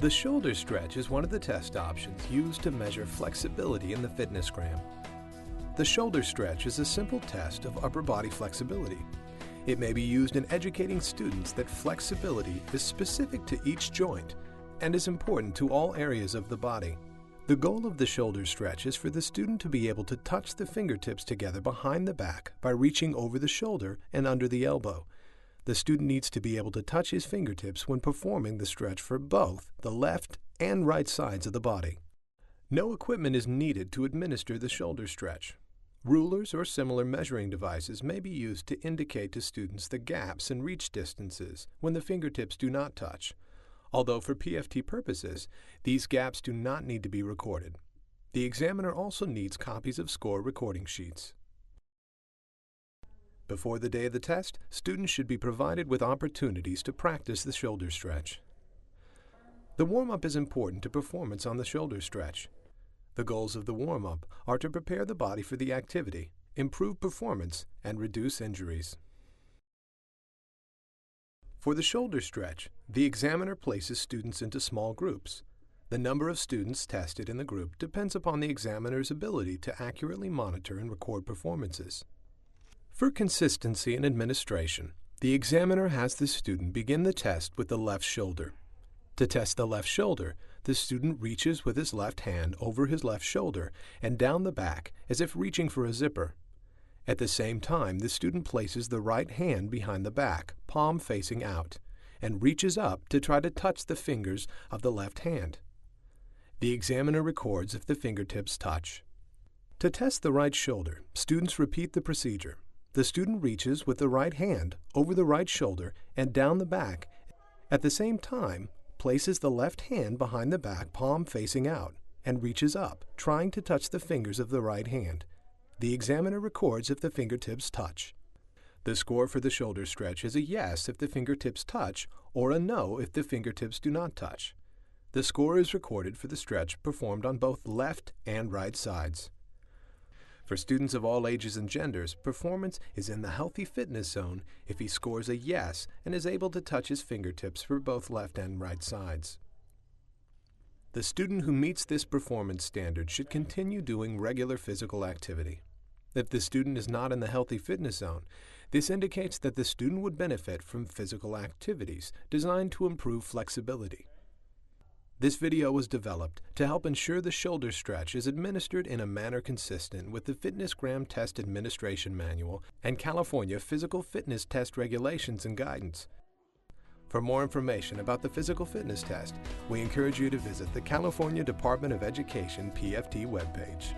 The shoulder stretch is one of the test options used to measure flexibility in the FITNESSGRAM. The shoulder stretch is a simple test of upper body flexibility. It may be used in educating students that flexibility is specific to each joint and is important to all areas of the body. The goal of the shoulder stretch is for the student to be able to touch the fingertips together behind the back by reaching over the shoulder and under the elbow. The student needs to be able to touch his fingertips when performing the stretch for both the left and right sides of the body. No equipment is needed to administer the shoulder stretch. Rulers or similar measuring devices may be used to indicate to students the gaps in reach distances when the fingertips do not touch. Although for PFT purposes, these gaps do not need to be recorded. The examiner also needs copies of score recording sheets. Before the day of the test, students should be provided with opportunities to practice the shoulder stretch. The warm-up is important to performance on the shoulder stretch. The goals of the warm-up are to prepare the body for the activity, improve performance, and reduce injuries. For the shoulder stretch, the examiner places students into small groups. The number of students tested in the group depends upon the examiner's ability to accurately monitor and record performances. For consistency in administration, the examiner has the student begin the test with the left shoulder. To test the left shoulder, the student reaches with his left hand over his left shoulder and down the back as if reaching for a zipper. At the same time, the student places the right hand behind the back, palm facing out, and reaches up to try to touch the fingers of the left hand. The examiner records if the fingertips touch. To test the right shoulder, students repeat the procedure. The student reaches with the right hand over the right shoulder and down the back. At the same time, places the left hand behind the back, palm facing out, and reaches up, trying to touch the fingers of the right hand. The examiner records if the fingertips touch. The score for the shoulder stretch is a yes if the fingertips touch or a no if the fingertips do not touch. The score is recorded for the stretch performed on both left and right sides. For students of all ages and genders, performance is in the healthy fitness zone if he scores a yes and is able to touch his fingertips for both left and right sides. The student who meets this performance standard should continue doing regular physical activity. If the student is not in the healthy fitness zone, this indicates that the student would benefit from physical activities designed to improve flexibility. This video was developed to help ensure the shoulder stretch is administered in a manner consistent with the FITNESSGRAM Test Administration Manual and California Physical Fitness Test Regulations and Guidance. For more information about the physical fitness test, we encourage you to visit the California Department of Education PFT webpage.